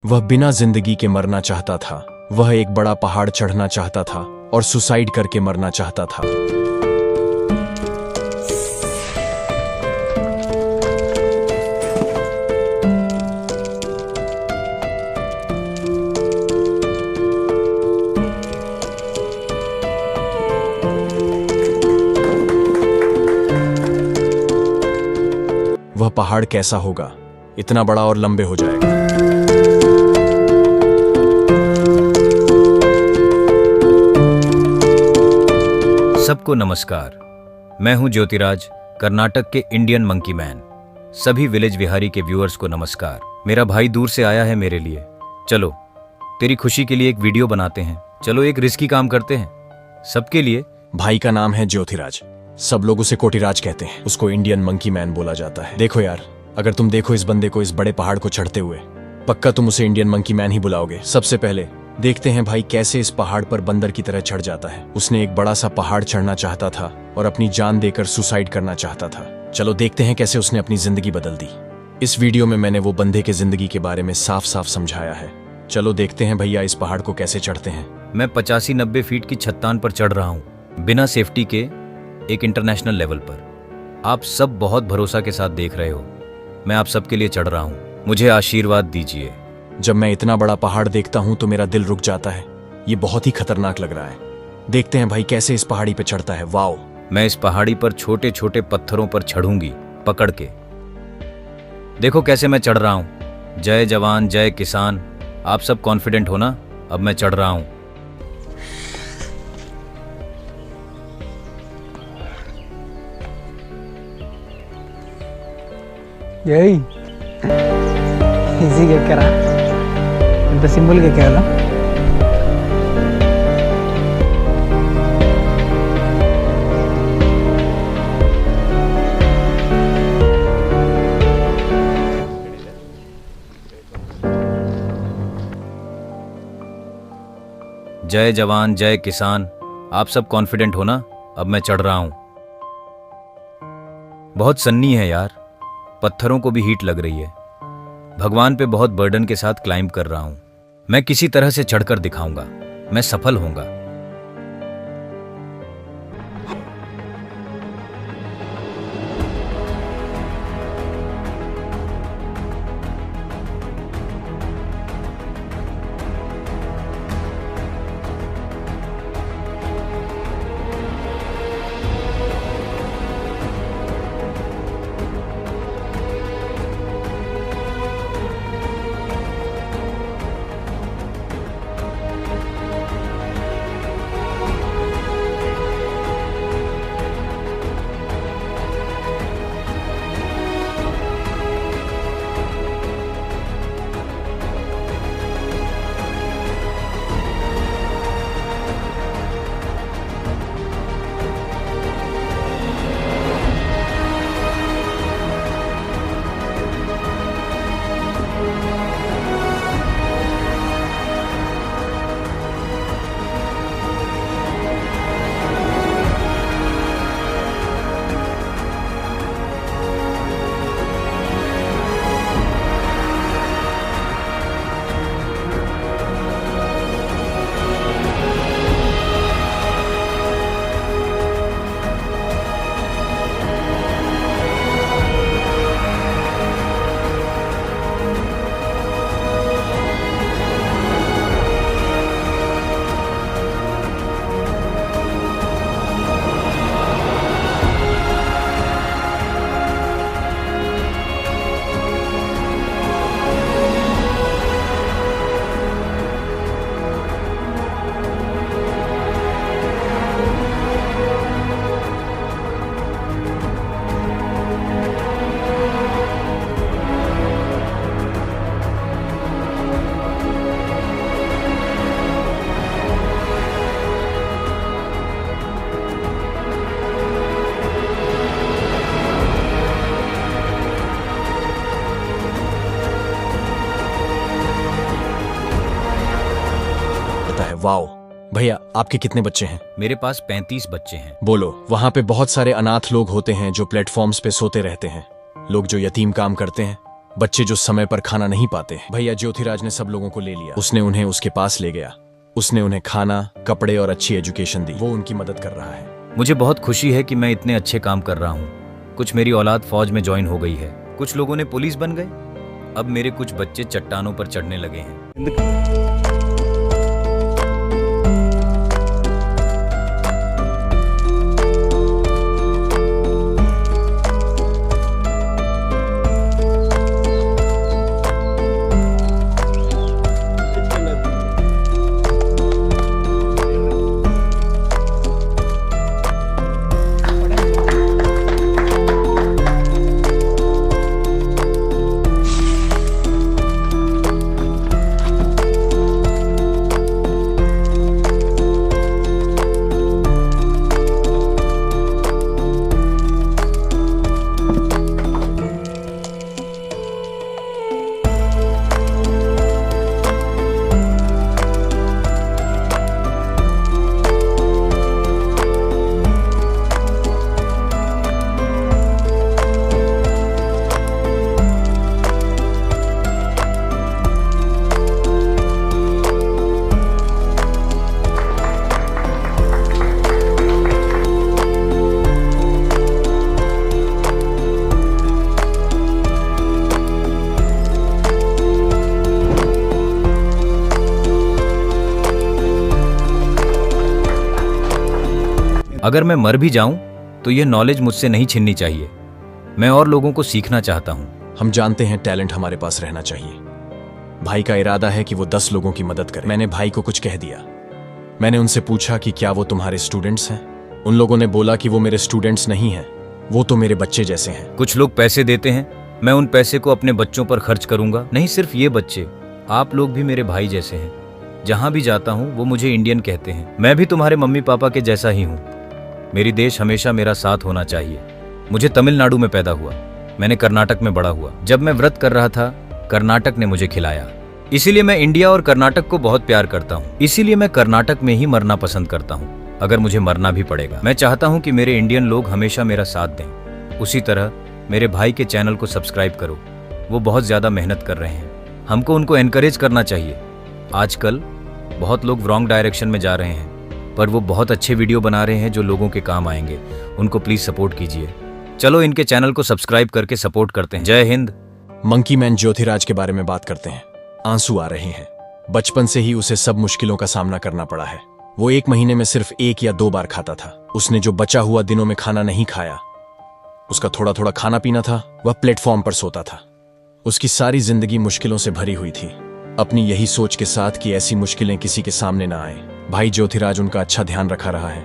वह बिना जिंदगी के मरना चाहता था। वह एक बड़ा पहाड़ चढ़ना चाहता था और सुसाइड करके मरना चाहता था। वह पहाड़ कैसा होगा? इतना बड़ा और लंबे हो जाएगा। सबको नमस्कार। मैं हूं ज्योतिराज, कर्नाटक के इंडियन मंकी मैन। सभी विलेज विहारी के व्यूअर्स को नमस्कार। मेरा भाई दूर से आया है मेरे लिए। चलो तेरी खुशी के लिए एक वीडियो बनाते हैं। चलो एक रिस्की काम करते हैं सबके लिए। भाई का नाम है ज्योतिराज। सब लोग उसे कोटिराज कहते हैं। उसको इंडियन मंकी मैन बोला जाता है। देखो यार, अगर तुम देखो इस बंदे को इस बड़े पहाड़ को चढ़ते हुए, पक्का तुम उसे इंडियन मंकी मैन ही बुलाओगे। सबसे पहले देखते हैं भाई कैसे इस पहाड़ पर बंदर की तरह चढ़ जाता है। उसने एक बड़ा सा पहाड़ चढ़ना चाहता था और अपनी जान देकर सुसाइड करना चाहता था। चलो देखते हैं कैसे उसने अपनी जिंदगी बदल दी। इस वीडियो में मैंने वो बंदे के जिंदगी के बारे में साफ साफ समझाया है। चलो देखते हैं भैया इस पहाड़ को कैसे चढ़ते हैं। मैं 85-90 फीट की छत्तान पर चढ़ रहा हूँ, बिना सेफ्टी के, एक इंटरनेशनल लेवल पर। आप सब बहुत भरोसा के साथ देख रहे हो। मैं आप सबके लिए चढ़ रहा हूँ, मुझे आशीर्वाद दीजिए। जब मैं इतना बड़ा पहाड़ देखता हूं तो मेरा दिल रुक जाता है। ये बहुत ही खतरनाक लग रहा है। देखते हैं भाई कैसे इस पहाड़ी पे चढ़ता है। वाओ! मैं इस पहाड़ी पर छोटे छोटे पत्थरों पर चढ़ूंगी पकड़ के। देखो कैसे मैं चढ़ रहा हूं। जय जवान जय किसान। आप सब कॉन्फिडेंट हो ना? अब मैं चढ़ रहा हूं। ఏయ్ ఈజీగా ఎక్కరా, ఇంత సింపుల్గా ఎక్కారా? जय जवान जय किसान। आप सब कॉन्फिडेंट हो ना? अब मैं चढ़ रहा हूं। बहुत सन्नी है यार, पत्थरों को भी हीट लग रही है। भगवान पे बहुत बर्डन के साथ क्लाइंब कर रहा हूं। मैं किसी तरह से चढ़कर दिखाऊंगा, मैं सफल होऊंगा। वाओ! भैया आपके कितने बच्चे हैं? मेरे पास 35 बच्चे हैं। बोलो, वहाँ पे बहुत सारे अनाथ लोग होते हैं जो प्लेटफॉर्म्स पे सोते रहते हैं। लोग जो यतीम काम करते हैं, बच्चे जो समय पर खाना नहीं पाते। भैया ज्योतिराज ने सब लोगों को ले लिया। उसने उन्हें उसके पास ले गया। उसने उन्हें खाना, कपड़े और अच्छी एजुकेशन दी। वो उनकी मदद कर रहा है। मुझे बहुत खुशी है कि मैं इतने अच्छे काम कर रहा हूँ। कुछ मेरी औलाद फौज में ज्वाइन हो गई है, कुछ लोगों ने पुलिस बन गए। अब मेरे कुछ बच्चे चट्टानों पर चढ़ने लगे हैं। अगर मैं मर भी जाऊं तो यह नॉलेज मुझसे नहीं छीननी चाहिए। मैं और लोगों को सीखना चाहता हूं। हम जानते हैं टैलेंट हमारे पास रहना चाहिए। भाई का इरादा है कि वो 10 लोगों की मदद करे। मैंने भाई को कुछ कह दिया। मैंने उनसे पूछा कि क्या वो तुम्हारे स्टूडेंट्स हैं। उन लोगों ने बोला कि वो मेरे स्टूडेंट्स नहीं हैं, वो तो मेरे बच्चे जैसे हैं। कुछ लोग पैसे देते हैं, मैं उन पैसे को अपने बच्चों पर खर्च करूंगा। नहीं सिर्फ ये बच्चे, आप लोग भी मेरे भाई जैसे हैं। जहां भी जाता हूं वो मुझे इंडियन कहते हैं। मैं भी तुम्हारे मम्मी पापा के जैसा ही हूं। मेरी देश हमेशा मेरा साथ होना चाहिए। मुझे तमिलनाडु में पैदा हुआ, मैंने कर्नाटक में बड़ा हुआ। जब मैं व्रत कर रहा था, कर्नाटक ने मुझे खिलाया। इसीलिए मैं इंडिया और कर्नाटक को बहुत प्यार करता हूँ। इसीलिए मैं कर्नाटक में ही मरना पसंद करता हूँ, अगर मुझे मरना भी पड़ेगा। मैं चाहता हूँ कि मेरे इंडियन लोग हमेशा मेरा साथ दें। उसी तरह मेरे भाई के चैनल को सब्सक्राइब करो, वो बहुत ज्यादा मेहनत कर रहे हैं। हमको उनको एनकरेज करना चाहिए। आजकल बहुत लोग रॉन्ग डायरेक्शन में जा रहे हैं, पर वो बहुत अच्छे वीडियो बना रहे हैं जो लोगों के काम आएंगे। उनको प्लीज सपोर्ट कीजिए। चलो इनके चैनल को सब्सक्राइब करके सपोर्ट करते हैं। जय हिंद। मंकी मैन ज्योतिराज के बारे में बात करते हैं। आंसू आ रहे हैं। बचपन से ही उसे सब मुश्किलों का सामना करना पड़ा है। वो 1 महीने में सिर्फ 1 या 2 बार खाता था। उसने जो बचा हुआ दिनों में खाना नहीं खाया, उसका थोड़ा थोड़ा खाना पीना था। वह प्लेटफॉर्म पर सोता था। उसकी सारी जिंदगी मुश्किलों से भरी हुई थी, अपनी यही सोच के साथ कि ऐसी मुश्किलें किसी के सामने ना आए। भाई ज्योतिराज उनका अच्छा ध्यान रखा रहा है।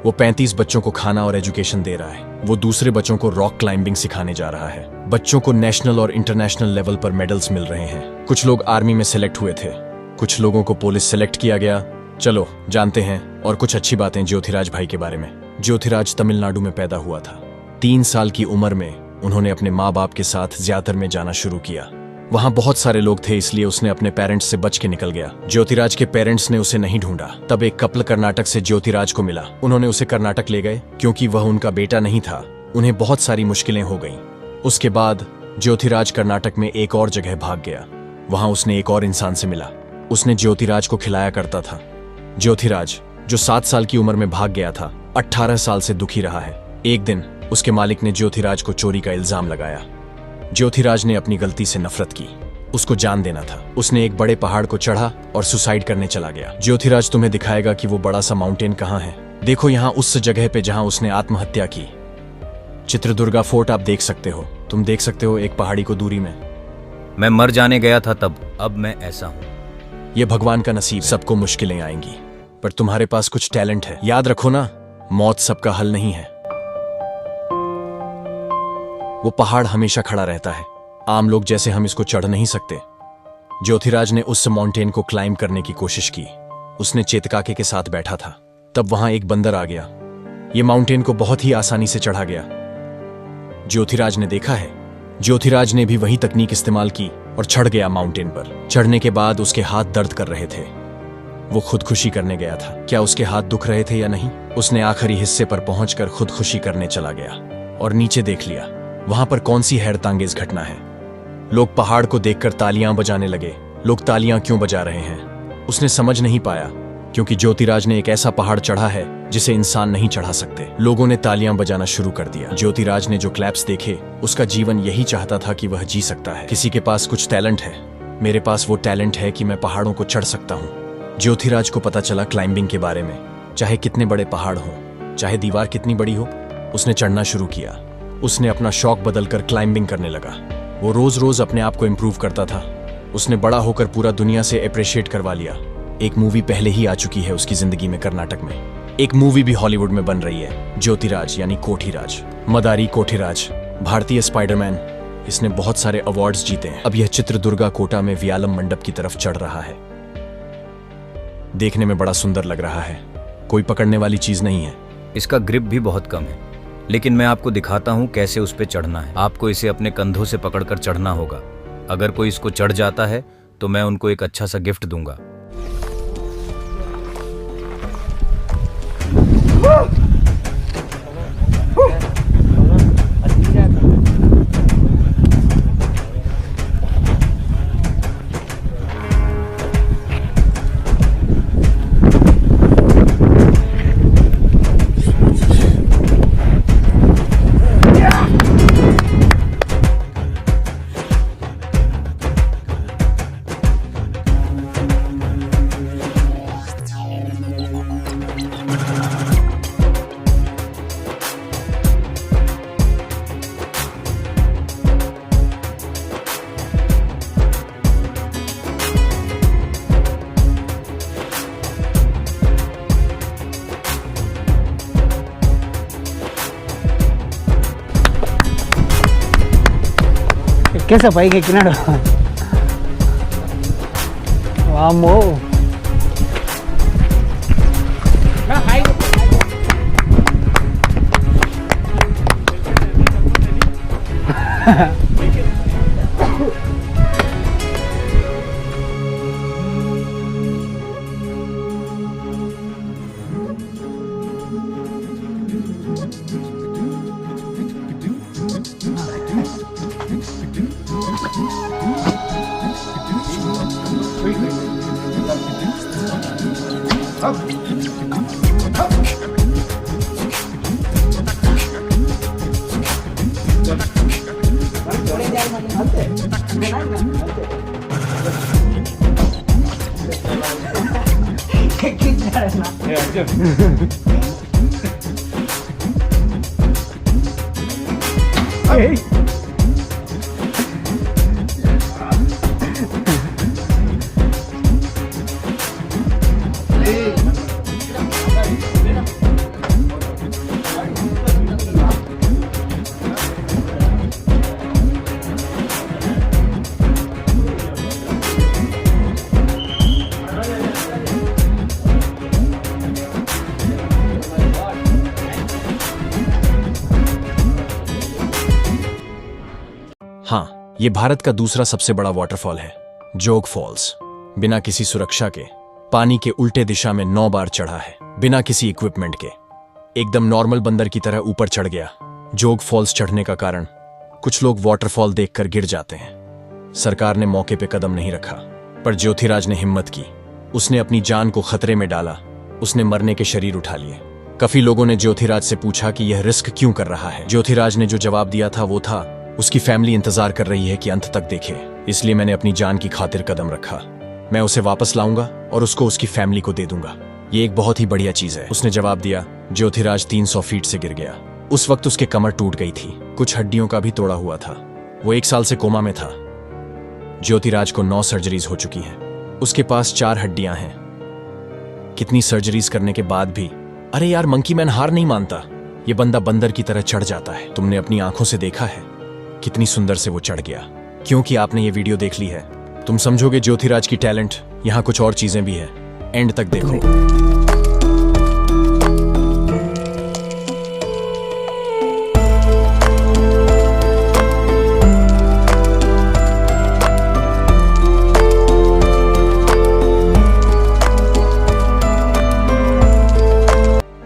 वो 35 बच्चों को खाना और एजुकेशन दे रहा है। वो दूसरे बच्चों को रॉक क्लाइंबिंग सिखाने जा रहा है। बच्चों को नेशनल और इंटरनेशनल लेवल पर मेडल्स मिल रहे हैं। कुछ लोग आर्मी में सेलेक्ट हुए थे, कुछ लोगों को पुलिस सेलेक्ट किया गया। चलो जानते हैं और कुछ अच्छी बातें ज्योतिराज भाई के बारे में। ज्योतिराज तमिलनाडु में पैदा हुआ था। 3 साल की उम्र में उन्होंने अपने माँ बाप के साथ ज्यादातर में जाना शुरू किया। वहां बहुत सारे लोग थे, इसलिए उसने अपने पेरेंट्स से बच के निकल गया। ज्योतिराज के पेरेंट्स ने उसे नहीं ढूंढा। तब एक कपल कर्नाटक से ज्योतिराज को मिला। उन्होंने उसे कर्नाटक ले गए क्योंकि वह उनका बेटा नहीं था। उन्हें बहुत सारी मुश्किलें हो गईं। उसके बाद ज्योतिराज कर्नाटक में एक और जगह भाग गया। वहां उसने एक और इंसान से मिला। उसने ज्योतिराज को खिलाया करता था। ज्योतिराज जो 7 साल की उम्र में भाग गया था, 18 साल से दुखी रहा है। एक दिन उसके मालिक ने ज्योतिराज को चोरी का इल्जाम लगाया। ज्योतिराज ने अपनी गलती से नफरत की। उसको जान देना था। उसने एक बड़े पहाड़ को चढ़ा और सुसाइड करने चला गया। ज्योतिराज तुम्हें दिखाएगा कि वो बड़ा सा माउंटेन कहाँ है। देखो यहाँ उस जगह पे जहाँ उसने आत्महत्या की। चित्रदुर्गा फोर्ट आप देख सकते हो। तुम देख सकते हो एक पहाड़ी को दूरी में। मैं मर जाने गया था तब, अब मैं ऐसा हूँ। ये भगवान का नसीब। सबको मुश्किलें आएंगी, पर तुम्हारे पास कुछ टैलेंट है। याद रखो ना, मौत सबका हल नहीं है। वो पहाड़ हमेशा खड़ा रहता है। आम लोग जैसे हम इसको चढ़ नहीं सकते। ज्योतिराज ने उस माउंटेन को क्लाइंब करने की कोशिश की। उसने चेतकाके के साथ बैठा था। तब वहां एक बंदर आ गया। ये माउंटेन को बहुत ही आसानी से चढ़ा गया। ज्योतिराज ने देखा है। ज्योतिराज ने भी वही तकनीक इस्तेमाल की और चढ़ गया माउंटेन पर। चढ़ने के बाद उसके हाथ दर्द कर रहे थे। वो खुदकुशी करने गया था। क्या उसके हाथ दुख रहे थे या नहीं? उसने आखिरी हिस्से पर पहुंचकर खुदकुशी करने चला गया और नीचे देख लिया। वहां पर कौन सी हैरतांगेज घटना है। लोग पहाड़ को देखकर तालियां बजाने लगे। लोग तालियां क्यों बजा रहे हैं उसने समझ नहीं पाया, क्योंकि ज्योतिराज ने एक ऐसा पहाड़ चढ़ा है जिसे इंसान नहीं चढ़ा सकते। लोगों ने तालियां बजाना शुरू कर दिया। ज्योतिराज ने जो क्लैप्स देखे, उसका जीवन यही चाहता था कि वह जी सकता है। किसी के पास कुछ टैलेंट है, मेरे पास वो टैलेंट है कि मैं पहाड़ों को चढ़ सकता हूँ। ज्योतिराज को पता चला क्लाइंबिंग के बारे में। चाहे कितने बड़े पहाड़ हों, चाहे दीवार कितनी बड़ी हो, उसने चढ़ना शुरू किया। उसने अपना शौक बदलकर क्लाइंबिंग करने लगा। वो रोज रोज अपने आप को इम्प्रूव करता था। उसने बड़ा होकर पूरा दुनिया से अप्रिशिएट करवा लिया। एक मूवी पहले ही आ चुकी है उसकी जिंदगी में कर्नाटक में। एक मूवी भी हॉलीवुड में बन रही है, ज्योतिराज यानी कोठीराज, मदारी कोठीराज, भारतीय स्पाइडरमैन। इसने बहुत सारे अवार्ड्स जीते हैं। अब यह चित्रदुर्गा कोटा में व्यालम मंडप की तरफ चढ़ रहा है। देखने में बड़ा सुंदर लग रहा है, कोई पकड़ने वाली चीज नहीं है। इसका ग्रिप भी बहुत कम है, लेकिन मैं आपको दिखाता हूँ कैसे उस पे चढ़ना है। आपको इसे अपने कंधों से पकड़कर चढ़ना होगा। अगर कोई इसको चढ़ जाता है तो मैं उनको एक अच्छा सा गिफ्ट दूंगा। कैसा పైకి ఎక్కినాడు వామ్మో हाँ, ये भारत का दूसरा सबसे बड़ा वाटरफॉल है, जोग फॉल्स। बिना किसी सुरक्षा के पानी के उल्टे दिशा में 9 बार चढ़ा है, बिना किसी इक्विपमेंट के। एकदम नॉर्मल बंदर की तरह ऊपर चढ़ गया। जोग फॉल्स चढ़ने का कारण कुछ लोग वाटरफॉल देखकर गिर जाते हैं। सरकार ने मौके पे कदम नहीं रखा, पर ज्योतिराज ने हिम्मत की। उसने अपनी जान को खतरे में डाला। उसने मरने के शरीर उठा लिए। काफी लोगों ने ज्योतिराज से पूछा कि यह रिस्क क्यों कर रहा है। ज्योतिराज ने जो जवाब दिया था वो था, उसकी फैमिली इंतजार कर रही है कि अंत तक देखे, इसलिए मैंने अपनी जान की खातिर कदम रखा। मैं उसे वापस लाऊंगा और उसको उसकी फैमिली को दे दूंगा। ये एक बहुत ही बढ़िया चीज है, उसने जवाब दिया। ज्योतिराज 300 फीट से गिर गया। उस वक्त उसके कमर टूट गई थी, कुछ हड्डियों का भी तोड़ा हुआ था। वो 1 साल से कोमा में था। ज्योतिराज को 9 सर्जरीज हो चुकी हैं। उसके पास 4 हड्डियां हैं। कितनी सर्जरीज करने के बाद भी, अरे यार, मंकी मैन हार नहीं मानता। ये बंदा बंदर की तरह चढ़ जाता है। तुमने अपनी आंखों से देखा है कितनी सुंदर से वो चढ़ गया। क्योंकि आपने ये वीडियो देख ली है, तुम समझोगे ज्योतिराज की टैलेंट। यहाँ कुछ और चीजें भी है, एंड तक देखो।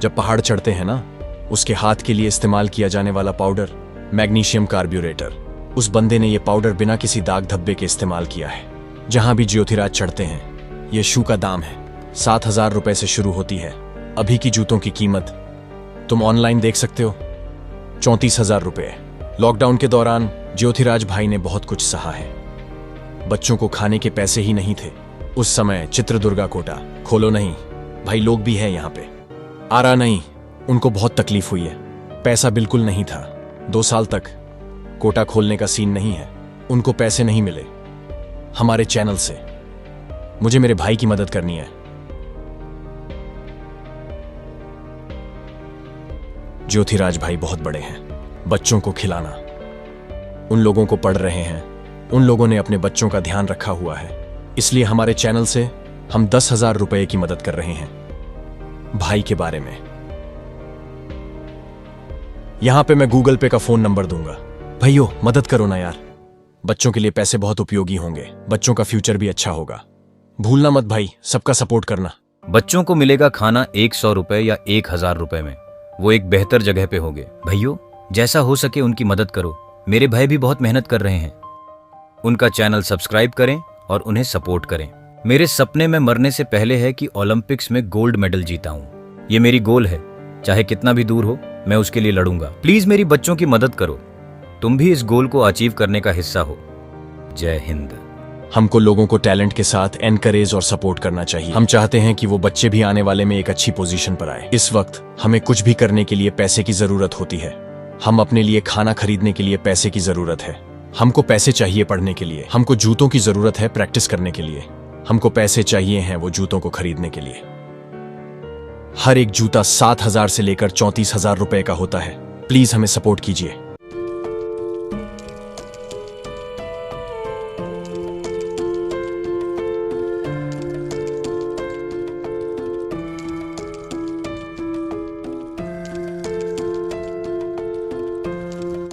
जब पहाड़ चढ़ते हैं ना, उसके हाथ के लिए इस्तेमाल किया जाने वाला पाउडर मैग्नीशियम कार्ब्यूरेटर, उस बंदे ने ये पाउडर बिना किसी दाग धब्बे के इस्तेमाल किया है। जहां भी ज्योतिराज चढ़ते हैं, ये शू का दाम है 7,000 रुपए से शुरू होती है। अभी की जूतों की कीमत तुम ऑनलाइन देख सकते हो, 34,000 रुपए। लॉकडाउन के दौरान ज्योतिराज भाई ने बहुत कुछ सहा है। बच्चों को खाने के पैसे ही नहीं थे उस समय। चित्रदुर्गा कोटा खोलो नहीं भाई, लोग भी हैं यहाँ पे। आरा नहीं, उनको बहुत तकलीफ हुई है, पैसा बिल्कुल नहीं था। 2 साल तक कोटा खोलने का सीन नहीं है, उनको पैसे नहीं मिले। हमारे चैनल से मुझे मेरे भाई की मदद करनी है। ज्योतिराज भाई बहुत बड़े हैं, बच्चों को खिलाना, उन लोगों को पढ़ रहे हैं, उन लोगों ने अपने बच्चों का ध्यान रखा हुआ है, इसलिए हमारे चैनल से हम 10,000 रुपए की मदद कर रहे हैं। भाई के बारे में यहां पे मैं गूगल पे का फोन नंबर दूंगा। भाइयों मदद करो ना यार, बच्चों के लिए पैसे बहुत उपयोगी होंगे, बच्चों का फ्यूचर भी अच्छा होगा। भूलना मत भाई, सबका सपोर्ट करना। बच्चों को मिलेगा खाना 100 रुपए या 1,000 रुपए में, वो एक बेहतर जगह पे होंगे। भाइयों जैसा हो सके उनकी मदद करो, मेरे भाई भी बहुत मेहनत कर रहे हैं। उनका चैनल सब्सक्राइब करें और उन्हें सपोर्ट करें। मेरे सपने में मरने से पहले है कि ओलंपिक्स में गोल्ड मेडल जीता हूं। ये मेरी गोल है, चाहे कितना भी दूर हो मैं उसके लिए लड़ूंगा। प्लीज मेरी बच्चों की मदद करो, तुम भी इस गोल को अचीव करने का हिस्सा हो। जय हिंद। हमको लोगों को टैलेंट के साथ एनकरेज और सपोर्ट करना चाहिए। हम चाहते हैं कि वो बच्चे भी आने वाले में एक अच्छी पोजीशन पर आए। इस वक्त हमें कुछ भी करने के लिए पैसे की जरूरत होती है। हम अपने लिए खाना खरीदने के लिए पैसे की जरूरत है, हमको पैसे चाहिए पढ़ने के लिए, हमको जूतों की जरूरत है प्रैक्टिस करने के लिए, हमको पैसे चाहिए हैं वो जूतों को खरीदने के लिए। हर एक जूता 7,000 से लेकर 34,000 रुपए का होता है। प्लीज हमें सपोर्ट कीजिए।